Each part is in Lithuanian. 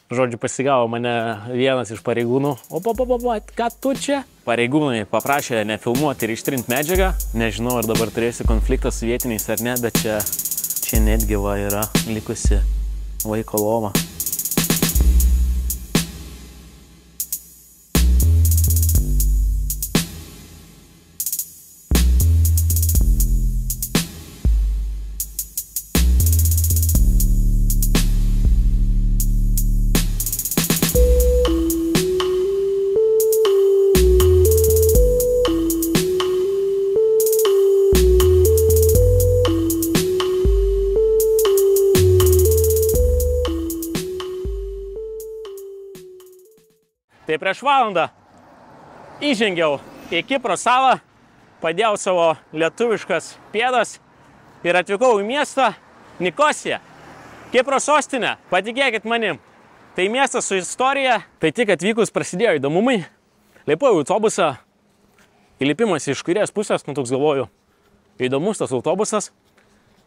Žodžiu, pasigavo mane vienas iš pareigūnų. Ką tu čia? Pareigūnai paprašė nefilmuoti ir ištrinti medžiagą. Nežinau, ar dabar turėsiu konfliktą su vietiniais ar ne, bet čia netgi va yra likusi vaiko lova. Tai prieš valandą įžengiau į Kipro salą, padėjau savo lietuviškas pėdas ir atvykau į miestą Nikosiją, Kipro sostinę. Patikėkit manim, tai miestas su istorija. Tai tik atvykus prasidėjo įdomumai. Lipau į autobusą, įlipimas iš kairės pusės, toks galvoju, įdomus tas autobusas.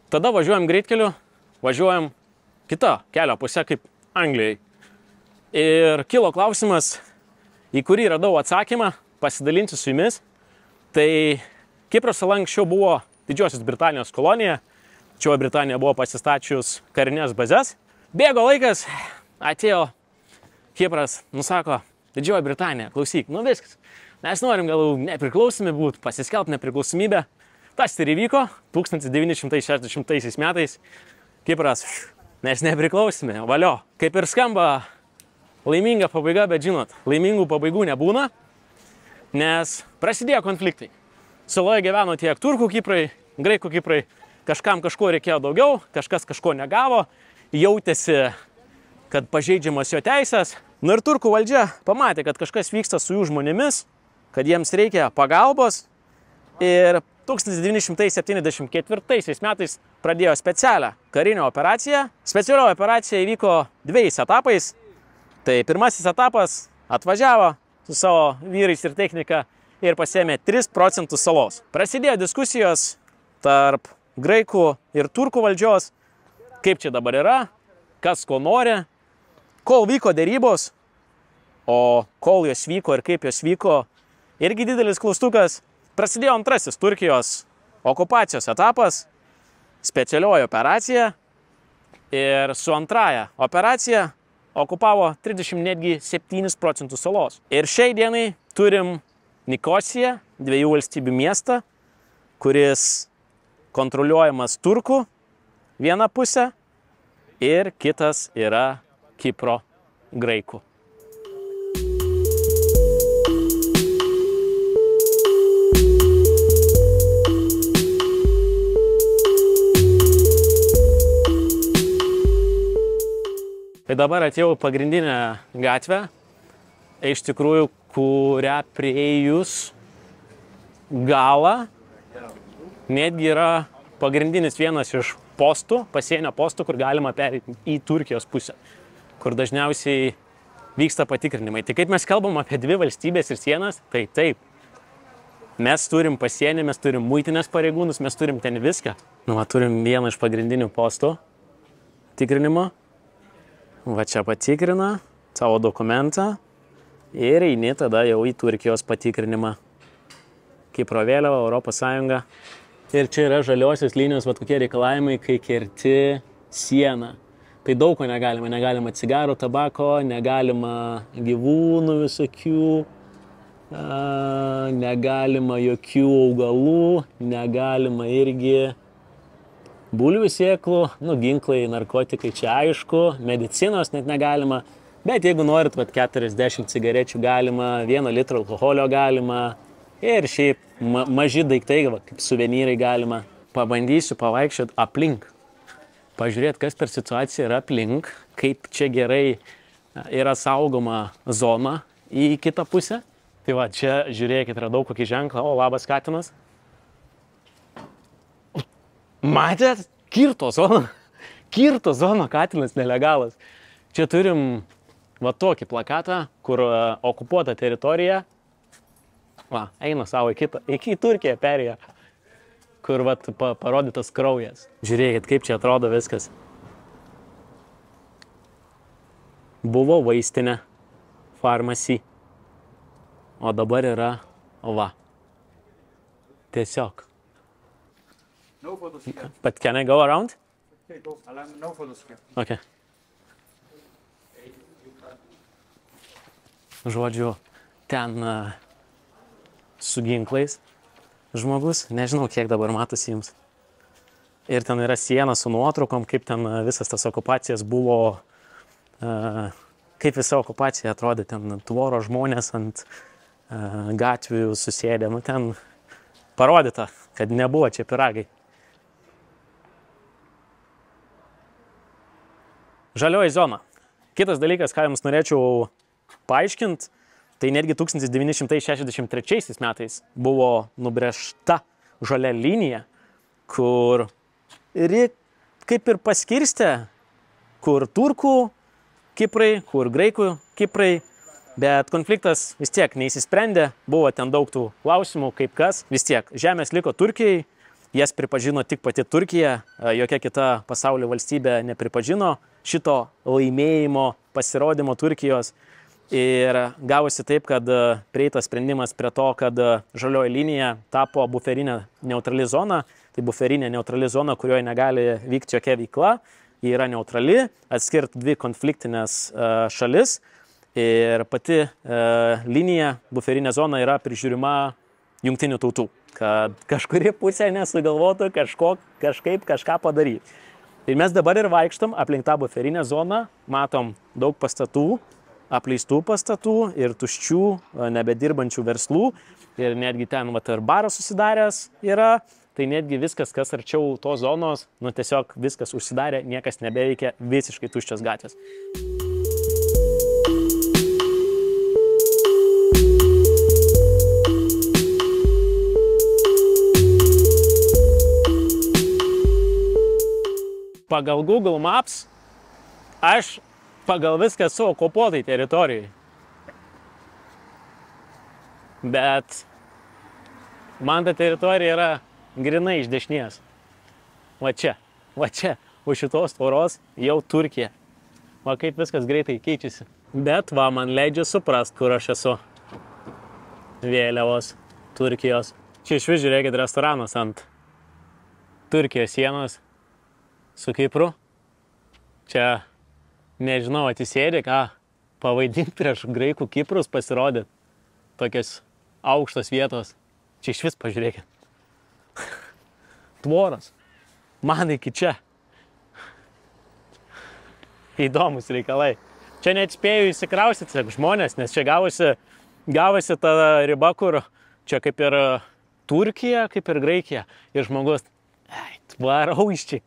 Tada važiuojam greitkeliu, važiuojam kitą kelio pusę kaip Anglijai. Ir kilo klausimas, į kurį radau atsakymą, pasidalinsiu su jumis. Tai Kipro sala anksčiau buvo Didžiosios Britanijos kolonija. Čia Britanija buvo pasistačius karinės bazės. Bėgo laikas, atėjo Kipras, nusako, Didžioji Britanija, klausyk, viskas. Mes norim gal nepriklausomi būti, pasiskelbti nepriklausomybę. Tas ir įvyko 1960 metais. Kipras, mes nepriklausomi, valio. Kaip ir skamba laiminga pabaiga, bet žinot, laimingų pabaigų nebūna, nes prasidėjo konfliktai. Saloje gyveno tiek turkų Kiprai, graikų Kiprai, kažkam kažko reikėjo daugiau, kažkas kažko negavo, jautėsi, kad pažeidžiamas jo teisės. Ir turkų valdžia pamatė, kad kažkas vyksta su jų žmonėmis, kad jiems reikia pagalbos ir 1974 metais pradėjo specialią karinę operaciją. Specialioji operacija įvyko dviejais etapais. Tai pirmasis etapas atvažiavo su savo vyrais ir technika ir pasėmė 3% salos. Prasidėjo diskusijos tarp graikų ir turkų valdžios, kaip čia dabar yra, kas ko nori, kol vyko derybos, o kol jos vyko ir kaip jos vyko, irgi didelis klaustukas. Prasidėjo antrasis Turkijos okupacijos etapas, specialioji operacija ir su antraja operacija okupavo 37% salos. Ir šiai dienai turim Nikosiją, dviejų valstybių miestą, kuris kontroliuojamas turkų viena pusė ir kitas yra Kipro graikų. Tai dabar atėjau pagrindinę gatvę, iš tikrųjų, kurią prieėjus galą, netgi yra pagrindinis vienas iš postų, pasienio postų, kur galima perėti į Turkijos pusę, kur dažniausiai vyksta patikrinimai. Tai kaip mes kalbam apie dvi valstybės ir sienas, tai taip, mes turim pasienį, mes turim muitinės pareigūnus, mes turim ten viską. Turim vieną iš pagrindinių postų tikrinimo. Va čia patikrina savo dokumentą ir eini tada jau į Turkijos patikrinimą. Kipro vėliava, Europos Sąjunga. Ir čia yra žaliosios linijos, va kokie reikalavimai, kai kerti sieną. Tai daug ko negalima. Negalima cigarų, tabako, negalima gyvūnų visokių, negalima jokių augalų, negalima irgi bulvių sėklų, ginklai, narkotikai čia aišku, medicinos net negalima, bet jeigu norit, 40 cigarečių galima, 1 litrą alkoholio galima ir šiaip maži daiktai, kaip suvenyrai galima. Pabandysiu pavaikščioti aplink, pažiūrėti, kas per situaciją yra aplink, kaip čia gerai yra saugoma zona į kitą pusę. Tai va, čia žiūrėkit, radau kokį ženklą, o labas katinas. Matėt? Kirto zona. Kirto zona, katinas nelegalas. Čia turim va tokį plakatą, kur okupuota teritorija. Va, eina savo į Turkiją perėjo, kur va parodytas kraujas. Žiūrėkit, kaip čia atrodo viskas. buvo vaistinė, farmacy, o dabar yra va. Tiesiog. No photos here. But can I go around? Okay, go. No photos here. Okay. Žodžiu, ten su ginklais žmogus, nežinau, kiek dabar matosi jums. Ir ten yra siena su nuotraukom, kaip ten visas tas okupacijas buvo, kaip visa okupacija atrodė, ten tvoro žmonės ant gatvių susėdė, nu ten parodyta, kad nebuvo čia piragai. Žalioji zona. Kitas dalykas, ką jums norėčiau paaiškinti, tai netgi 1963 metais buvo nubrėžta žalia linija, kur kaip ir paskirstė, kur turkų Kiprai, kur graikų Kiprai, bet konfliktas vis tiek neįsisprendė, buvo ten daug tų klausimų, kaip kas, vis tiek žemės liko Turkijai, jas pripažino tik pati Turkija, jokia kita pasaulio valstybė nepripažino šito laimėjimo, pasirodymo Turkijos. Ir gavosi taip, kad prieitas sprendimas prie to, kad žalioji linija tapo buferinė neutrali zona. Tai buferinė neutrali zona, kurioje negali vykti jokia veikla. Ji yra neutrali, atskirt dvi konfliktinės šalis. Ir pati linija, buferinė zona yra prižiūrima jungtinių tautų. Kad kažkuri pusė nesugalvotų kažkaip kažką padaryti. Ir mes dabar ir vaikštam aplink tą buferinę zoną, matom daug pastatų, apleistų pastatų ir tuščių, nebedirbančių verslų. Ir netgi ten ir baras susidaręs yra. Tai netgi viskas, kas arčiau tos zonos, nu tiesiog viskas užsidarė, niekas nebeveikia, visiškai tuščios gatvės. Pagal Google Maps aš pagal viską esu okupuotai teritorijai. Bet man ta teritorija yra grinai iš dešinės. Va čia, už šitos tvoros jau Turkija. Va kaip viskas greitai keičiasi. Bet va, man leidžia suprast, kur aš esu. Vėliavos Turkijos. Čia išvis žiūrėkit restoranas ant Turkijos sienos su Kipru. Čia, nežinau, atsisėdė, ką pavaidinti prieš graikų Kiprus pasirodė. Tokios aukštos vietos. Čia išvis pažiūrėkit. Tvoras. Man iki čia. Įdomus reikalai. Čia net spėjau įsikraustyti žmonės, nes čia gavosi ta riba, kur čia kaip ir Turkija, kaip ir Graikija. Ir žmogus, tvarau iš čia,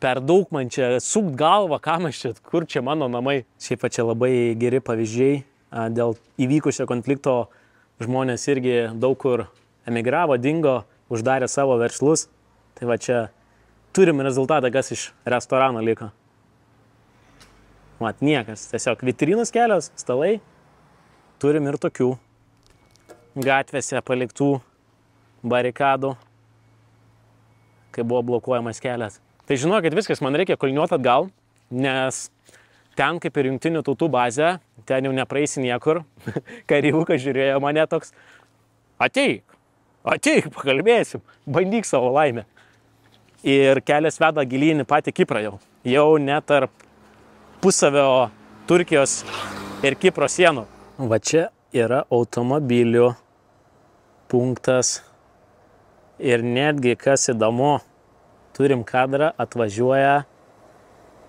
per daug man čia sukt galvą, kam aš čia, kur čia mano namai. Šiaip čia labai geri pavyzdžiai. Dėl įvykusio konflikto žmonės irgi daug kur emigravo, dingo, uždarė savo verslus. Tai va čia turim rezultatą, kas iš restorano liko. Mat, niekas. Tiesiog vitrinos kelios, stalai. Turim ir tokių gatvėse paliktų barikadų, kai buvo blokuojamas kelias. Tai žinokit, viskas, man reikia kulniuoti atgal, nes ten kaip ir jungtinių tautų bazė, ten jau nepraeisi niekur. Kariukas žiūrėjo mane toks, ateik, pakalbėsim, bandyk savo laimę. Ir kelias veda gilyn į patį Kiprą jau. Jau net tarp pusavio Turkijos ir Kipro sienų. Va čia yra automobilių punktas. Ir netgi, kas įdomu, turim kadrą, atvažiuoja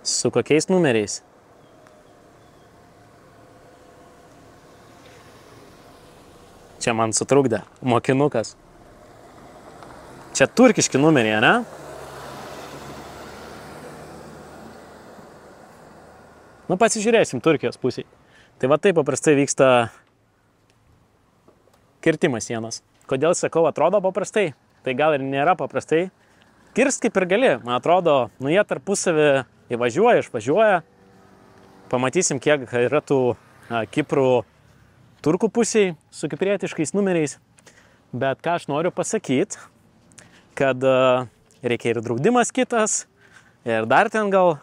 su kokiais numeriais. Čia man sutrukdė mokinukas. Čia turkiški numeriai, ne? Nu, pasižiūrėsim Turkijos pusėje. Tai va taip paprastai vyksta kirtimas sienos. Kodėl sakau, atrodo paprastai? Tai gal ir nėra paprastai. Kirst kaip ir gali. Man atrodo, nu jie tarpusavį įvažiuoja, išvažiuoja. Pamatysim, kiek yra tų Kiprų turkų pusiai su kiprietiškais numeriais. Bet ką aš noriu pasakyti, kad reikia ir draudimas kitas, ir dar ten gal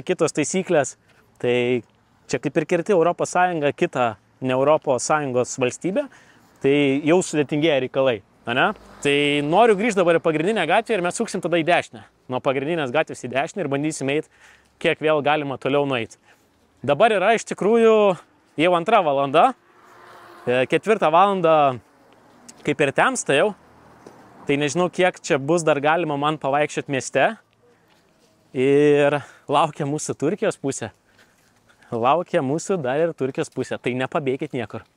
kitos taisyklės. Tai Čia kaip ir kerti Europos Sąjungą, kitą ne Europos Sąjungos valstybę, tai jau sudėtingėja reikalai. Ne? Tai noriu grįžti dabar į pagrindinę gatvę ir mes suksim tada į dešinę. Nuo pagrindinės gatvės į dešinę ir bandysim eiti, kiek vėl galima toliau nueiti. Dabar yra iš tikrųjų jau 2 valanda. 4 valandą kaip ir temsta jau. Tai nežinau, kiek čia bus dar galima man pavaikščioti mieste. Ir laukia mūsų Turkijos pusė. Laukia mūsų dar ir Turkijos pusė. Tai nepabėkit niekur.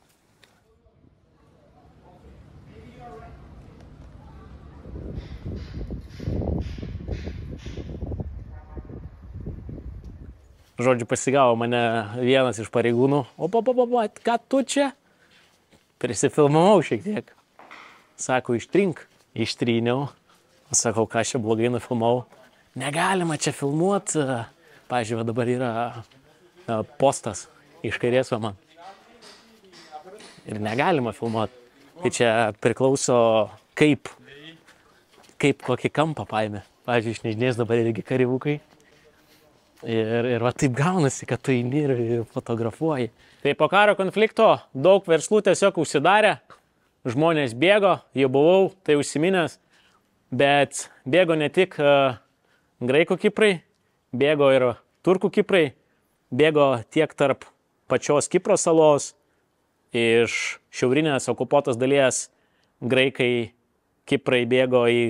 Žodžiu, pasigavo mane vienas iš pareigūnų. Ką tu čia? Prisifilmavau šiek tiek. Sako, ištrink. Ištryniau. Sakau, ką čia blogai nufilmavau. Negalima čia filmuoti. Pavyzdžiui, dabar yra postas iš kairės va man. Ir negalima filmuoti. Tai čia priklauso kaip kokį kampą paėmė. Pavyzdžiui, iš nežinės dabar irgi kareivukai. Ir va taip gaunasi, kad tu eini ir fotografuoji. Tai po karo konflikto daug verslų tiesiog užsidarė. Žmonės bėgo, jau buvau tai užsiminęs. Bet bėgo ne tik graikų Kiprai, bėgo ir turkų Kiprai. Bėgo tiek tarp pačios Kipro salos, iš šiaurinės okupuotos dalies graikai Kiprai bėgo į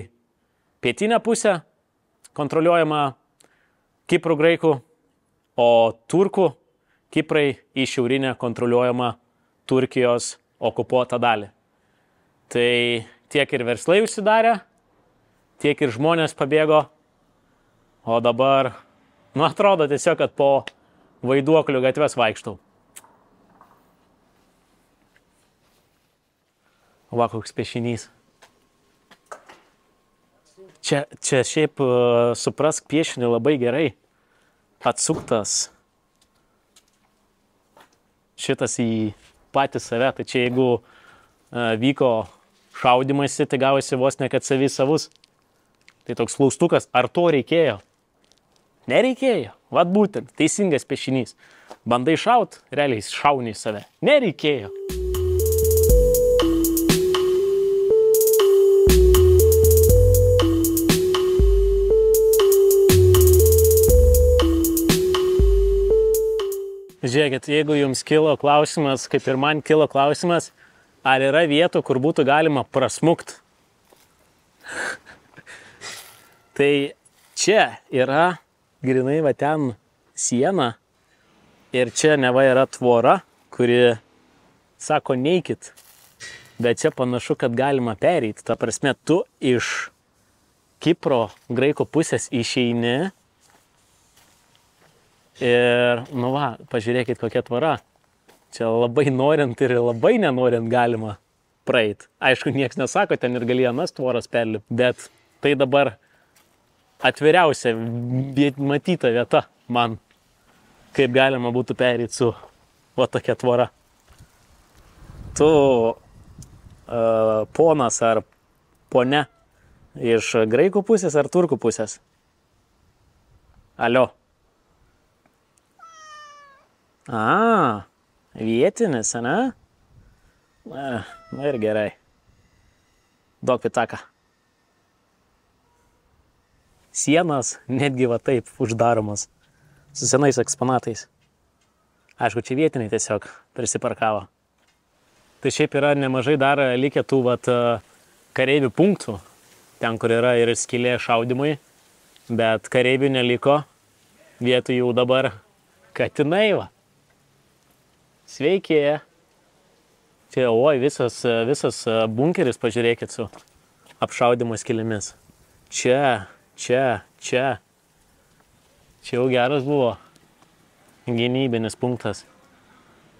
pietinę pusę, kontroliuojama Kiprų graikų, o turkų Kiprai į šiaurinę kontroliuojama Turkijos okupuotą dalį. Tai tiek ir verslai užsidarė, tiek ir žmonės pabėgo, o dabar, atrodo tiesiog, kad po Vaiduoklių gatves vaikštau. Va, koks piešinys. Čia šiaip suprask piešinį labai gerai. Atsuktas šitas į patį save. Tai čia jeigu vyko šaudymasi, tai gavosi vos ne kad savi savus. Tai toks klaustukas, ar to reikėjo? Nereikėjo. Vat būtent, teisingas piešinys. Bandai šaut, realiai šauni į save. Nereikėjo. Žiūrėkit, jeigu jums kilo klausimas, kaip ir man kilo klausimas, ar yra vietų, kur būtų galima prasmukt. Tai čia yra grinai va ten siena ir čia neva yra tvora, kuri sako neikit, bet čia panašu, kad galima pereiti. Ta prasme, tu iš Kipro graikų pusės išeini ir, pažiūrėkit kokia tvora. Čia labai norint ir labai nenorint galima praeiti. Aišku, nieks nesako, ten ir galėjo anas tvoras perlipti, bet tai dabar atviriausia matyta vieta man, kaip galima būtų pereiti su va tokia tvora. Tu ponas ar ponia iš graikų pusės ar turkų pusės? Alio. Vietinis, ne? Na ir gerai. Duok pitaką. Sienas netgi va taip uždaromas su senais eksponatais. Aišku, čia vietiniai tiesiog prisiparkavo. Tai šiaip yra nemažai dar likę tų kareivių punktų, ten kur yra ir skylė šaudimui, bet kareivių neliko, vietų jau dabar katinai va. Sveiki. Čia, visas bunkeris, pažiūrėkit, su apšaudimo skylėmis. Čia. Čia jau geras buvo gynybinis punktas.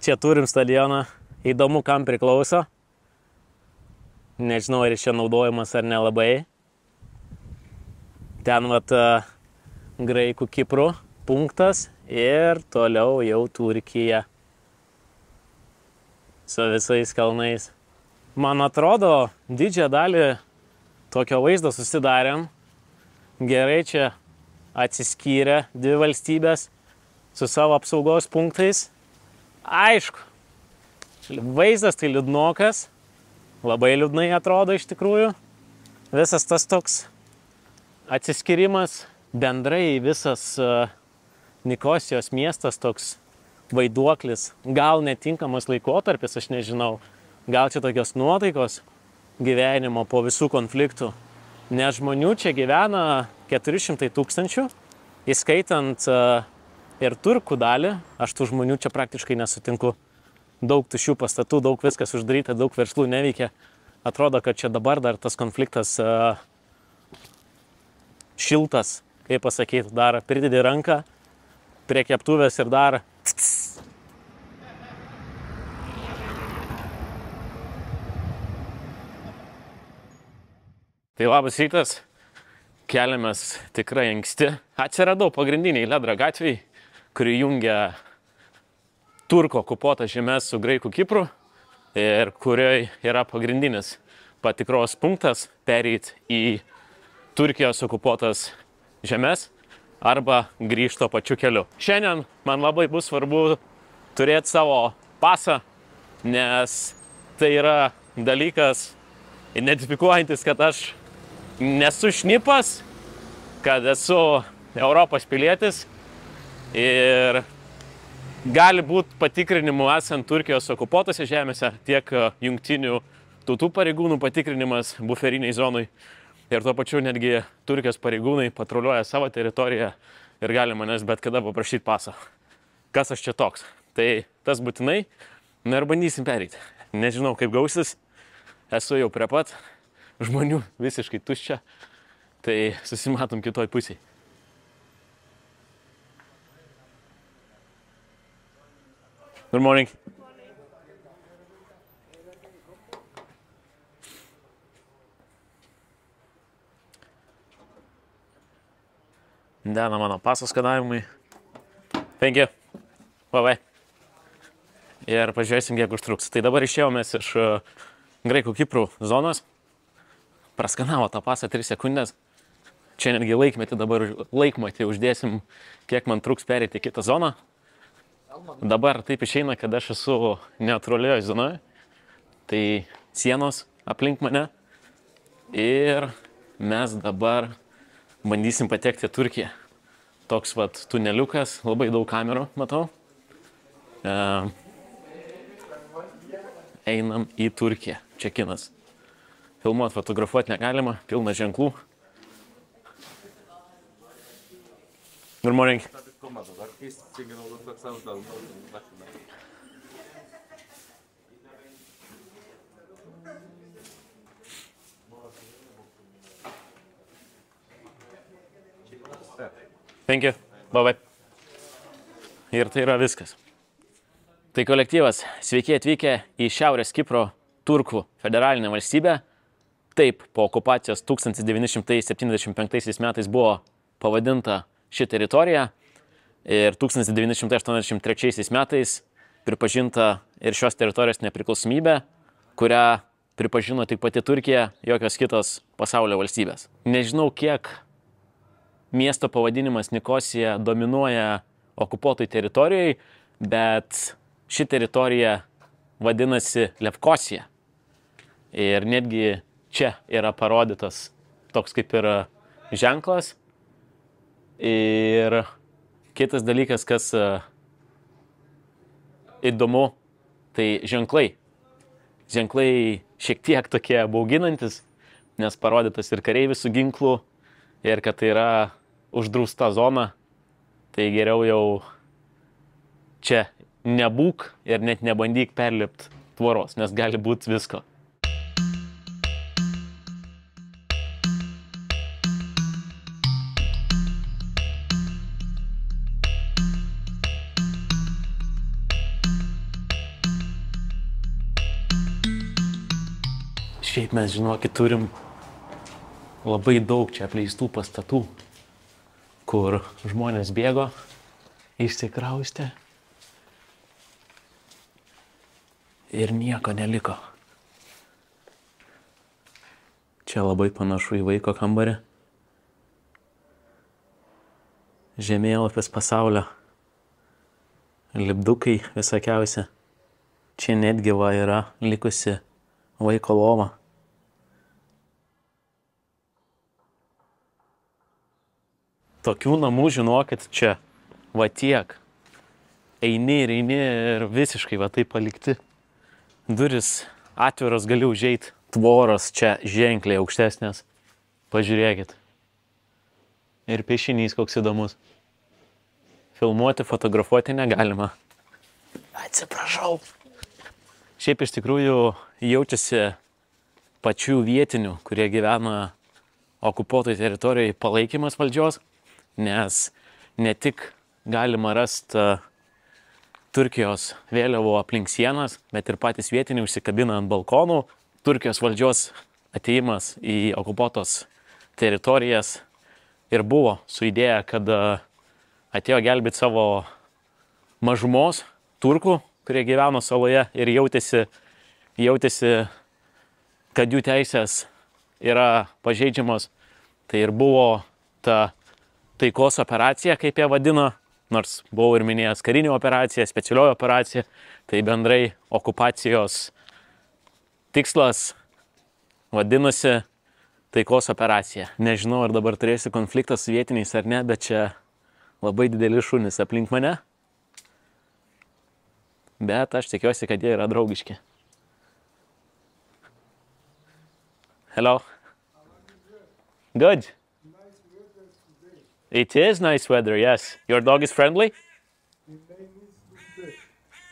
Čia turim stadioną, įdomu kam priklauso. Nežinau, ar čia naudojamas ar nelabai. Ten graikų Kiprų punktas ir toliau jau Turkija su visais kalnais. Man atrodo, didžiąją dalį tokio vaizdo susidarėm. Gerai čia atsiskyrė dvi valstybės su savo apsaugos punktais. Aišku, vaizdas tai liūdnokas, labai liūdnai atrodo iš tikrųjų. Visas tas toks atsiskirimas, bendrai visas Nikosijos miestas toks vaiduoklis, gal netinkamas laikotarpis, aš nežinau, gal čia tokios nuotaikos gyvenimo po visų konfliktų, nes žmonių čia gyvena 400 000, įskaitant ir turkų dalį, aš tų žmonių čia praktiškai nesutinku, daug tuščių pastatų, daug viskas uždaryta, daug verslų neveikia, atrodo, kad čia dabar dar tas konfliktas šiltas, kaip pasakyti, dar pridedi ranką prie keptuvės ir dar Tai labas rytas, keliamės tikrai anksti. Atsiradau pagrindiniai Ledra gatvėj, kuri jungia turko okupuotas žemės su graikų Kipru ir kurioje yra pagrindinis patikros punktas pereit į Turkijos okupuotas žemės arba grįžti to pačiu keliu. Šiandien man labai bus svarbu turėti savo pasą, nes tai yra dalykas identifikuojantis, kad aš nesu šnipas, kad esu Europos pilietis ir gali būti patikrinimų esant Turkijos okupuotose žemėse, tiek jungtinių tautų pareigūnų patikrinimas buferiniai zonai ir tuo pačiu netgi Turkijos pareigūnai patruliuoja savo teritoriją ir gali manęs bet kada paprašyti pasą. Kas aš čia toks? Tai tas būtinai, na ir bandysim pereiti. Nežinau, kaip gausis, esu jau prie pat, žmonių visiškai tuščia, tai susimatom kitoj pusėj. Good morning. Dena mano paso skanavimui. Thank you. Bye. Ir pažiūrėsim, kiek užtruks. Tai dabar išėjomės iš graikų Kiprų zonos. Praskanavo tą pasą 3 sekundės. Čia netgi laikmetį dabar laikmatį uždėsim, kiek man truks pereiti kitą zoną. Dabar taip išeina, kad aš esu neutralioje zonoje. Tai sienos aplink mane. Ir mes dabar bandysim patekti į Turkiją. Toks vat tuneliukas, labai daug kamerų matau. Einam į Turkiją. Čekinas. Filmuot, fotografuoti negalima, pilna ženklų. Good morning. Thank you. Bye. Ir tai yra viskas. Tai kolektyvas, sveiki atvykę į Šiaurės Kipro turkų federalinę valstybę. Taip, po okupacijos 1975 metais buvo pavadinta ši teritorija ir 1983 metais pripažinta ir šios teritorijos nepriklausomybė, kurią pripažino tik pati Turkija, jokios kitos pasaulio valstybės. Nežinau, kiek miesto pavadinimas Nikosija dominuoja okupuotoj teritorijai, bet ši teritorija vadinasi Lefkosija. Ir netgi čia yra parodytas toks kaip ir ženklas. Ir kitas dalykas, kas įdomu, tai ženklai. Ženklai šiek tiek tokie bauginantis, nes parodytas ir kareivis su ginklu, ir kad tai yra uždrausta zona, tai geriau jau čia nebūk ir net nebandyk perlipti tvoros, nes gali būti visko. Šiaip mes, žinokit, turim labai daug čia apleistų pastatų, kur žmonės bėgo, išsikraustė ir nieko neliko. Čia labai panašu į vaiko kambarį. Žemėlapis pasaulio. lipdukai visokiausi. Čia netgi va yra likusi vaiko lova. Tokių namų, žinokit, čia va tiek. Eini ir visiškai va taip palikti. Duris atviros, gali užeit. Tvoros čia ženkliai aukštesnės. Pažiūrėkit. Ir piešinys koks įdomus. Filmuoti, fotografuoti negalima. Atsiprašau. Šiaip iš tikrųjų jaučiasi pačių vietinių, kurie gyvena okupuotoj teritorijoje, palaikymas valdžios, nes ne tik galima rasti Turkijos vėliavų aplink sienas, bet ir patys vietiniai užsikabina ant balkonų. Turkijos valdžios atėjimas į okupuotos teritorijas ir buvo su idėja, kad atėjo gelbėti savo mažumos turkų, kurie gyveno saloje ir jautėsi, kad jų teisės yra pažeidžiamos. Tai ir buvo ta taikos operacija, kaip jie vadino, nors buvau ir minėjęs karinė operacija, specialioji operacija, tai bendrai okupacijos tikslas vadinosi taikos operacija. Nežinau, ar dabar turėsiu konfliktą su vietiniais ar ne, bet čia labai dideli šunys aplink mane. Bet aš tikiuosi, kad jie yra draugiški. Hello. Good. It is nice weather, yes. Your dog is friendly?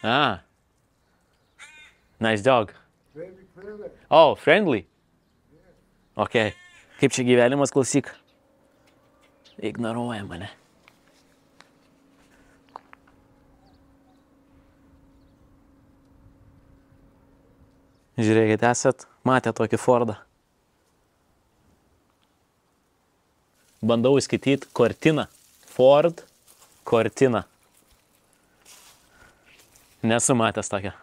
Ah. Nice dog. Oh, friendly. Okay. Kaip čia gyvenimas, klausyk? Ignoruoja mane. Žiūrėkit, esat matę tokį Fordą. Bandau įskaityti Cortina. Ford Cortina. Nesu matęs tokią.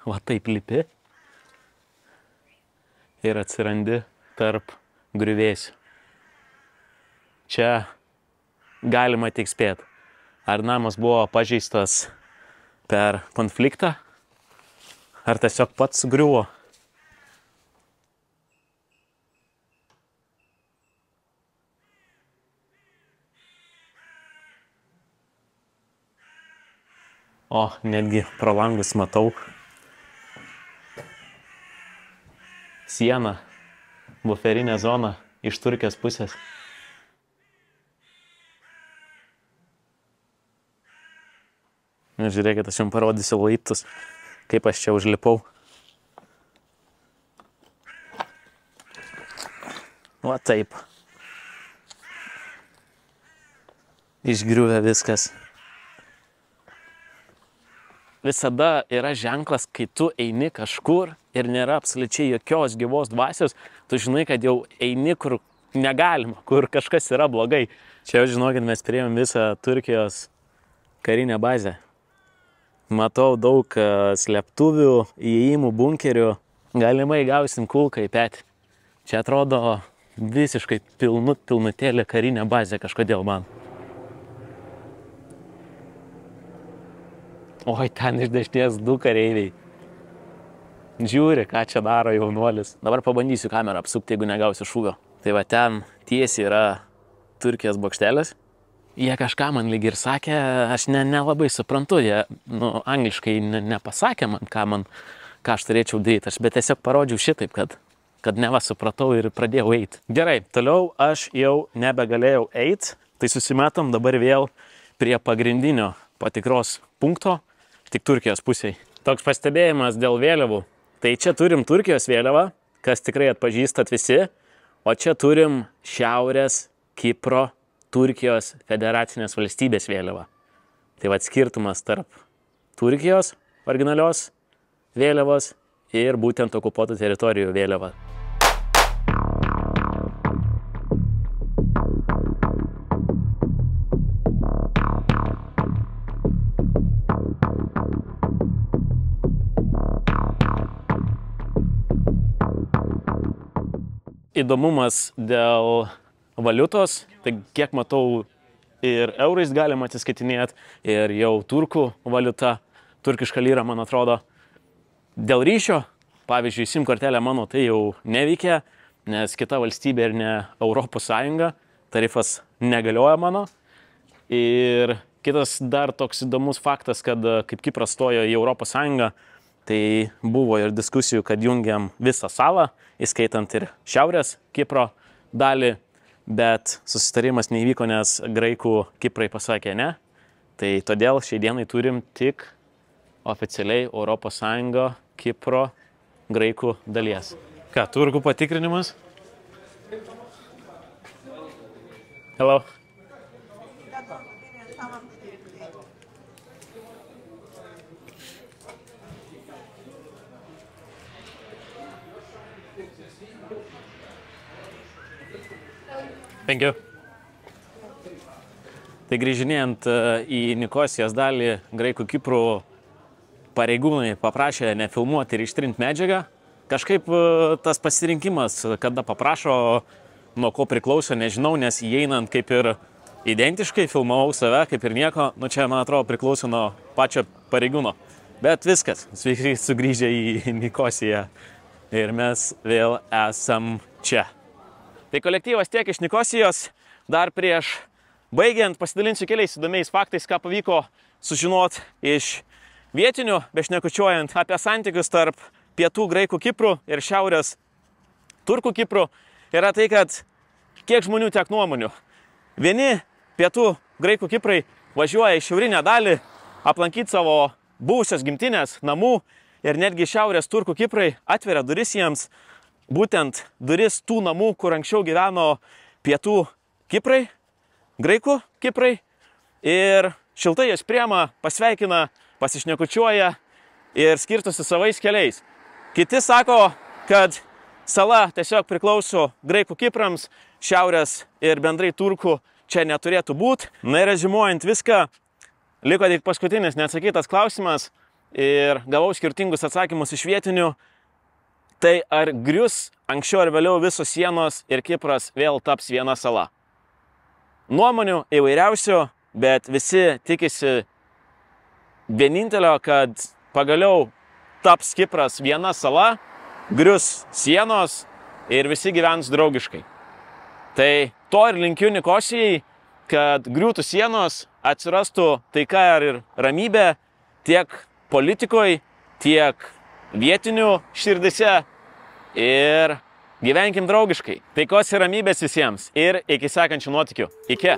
Va taip lipi ir atsirandi tarp griuvėsių. Čia galima tik spėti, ar namas buvo pažeistas per konfliktą, ar tiesiog pats sugriuvo. O, netgi pro langus matau sieną, buferinę zoną iš Turkijos pusės. Žiūrėkit, aš jums parodysiu laiptus, kaip aš čia užlipau. Va taip. Išgriuvę viskas. Visada yra ženklas, kai tu eini kažkur ir nėra absoliučiai jokios gyvos dvasios, tu žinai, kad jau eini, kur negalima, kur kažkas yra blogai. Čia jau žinokit, mes priėjom visą Turkijos karinę bazę. Matau daug slėptuvių, įėjimų, bunkerių. Galimai gausim kulką į petį. Čia atrodo visiškai pilnutėlė karinė bazė kažkodėl man. Oi, ten iš dešinės 2 kareiviai. Žiūri, ką čia daro jaunuolis. Dabar pabandysiu kamerą apsukti, jeigu negausiu šūvio. Tai va ten tiesiai yra Turkijos bokštelis. Jie kažką man lyg ir sakė, aš nelabai suprantu, jie angliškai nepasakė man, ką aš turėčiau daryti. Aš bet tiesiog parodžiau šitaip, kad neva supratau ir pradėjau eiti. Gerai, toliau aš jau nebegalėjau eiti, tai susimetam dabar vėl prie pagrindinio patikros punkto, tik Turkijos pusėje. Toks pastebėjimas dėl vėliavų. Tai čia turim Turkijos vėliavą, kas tikrai atpažįstat visi, o čia turim Šiaurės Kipro Turkijos federacinės valstybės vėliavą. Tai va skirtumas tarp Turkijos originalios vėliavos ir būtent okupuotų teritorijų vėliava. įdomumas dėl valiutos, tai kiek matau ir eurais galima atsiskaitinėti, ir jau turkų valiuta, turkiška lyra, man atrodo. Dėl ryšio, pavyzdžiui, SIM kortelė mano tai jau neveikia, nes kita valstybė ir ne Europos Sąjunga, tarifas negalioja mano. Ir kitas dar toks įdomus faktas, kad kaip Kipras stojo į Europos Sąjungą, tai buvo ir diskusijų, kad jungiam visą salą, įskaitant ir šiaurės Kipro dalį, bet susitarimas neįvyko, nes graikų Kiprai pasakė ne. Tai todėl šiai dienai turim tik oficialiai Europos Sąjungo Kipro graikų dalies. Ką, turkų patikrinimas? Hello. Thank you. Tai grįžinėjant į Nikosijos dalį, graikų Kiprų pareigūnai paprašė nefilmuoti ir ištrinti medžiagą. Kažkaip tas pasirinkimas, kada paprašo, nuo ko priklauso, nežinau, nes įeinant kaip ir identiškai filmavau save, kaip ir nieko, nu čia, man atrodo, priklauso nuo pačio pareigūno. Bet viskas, sveiki sugrįžę į Nikosiją ir mes vėl esam čia. Tai kolektyvas tiek iš Nikosijos. Dar prieš baigiant pasidalinsiu keliais įdomiais faktais, ką pavyko sužinoti iš vietinių, bešnekučiuojant apie santykius tarp pietų graikų Kiprų ir šiaurės turkų Kiprų. Yra tai, kad kiek žmonių, tiek nuomonių. Vieni pietų graikų Kiprai važiuoja į šiaurinę dalį aplankyti savo buvusios gimtinės, namų, ir netgi šiaurės turkų Kiprai atveria duris jiems, būtent duris tų namų, kur anksčiau gyveno pietų Kiprai, graikų Kiprai, ir šiltai jas priema, pasveikina, pasišnekučiuoja ir skirstosi savais keliais. Kiti sako, kad sala tiesiog priklauso graikų Kiprams, šiaurės ir bendrai turkų čia neturėtų būti. Na ir rezimuojant viską, liko tik paskutinis neatsakytas klausimas ir gavau skirtingus atsakymus iš vietinių. Tai ar grius anksčiau ar vėliau visos sienos ir Kipras vėl taps viena sala? Nuomonių įvairiausių, bet visi tikisi vienintelio, kad pagaliau taps Kipras viena sala, grius sienos ir visi gyvens draugiškai. Tai to ir linkiu Nikosijai, kad griūtų sienos, atsirastų taika ir ramybė tiek politikoje, tiek vietinių širdise ir gyvenkim draugiškai. Taikos ir ramybės visiems ir iki sekančių nuotykių. Iki.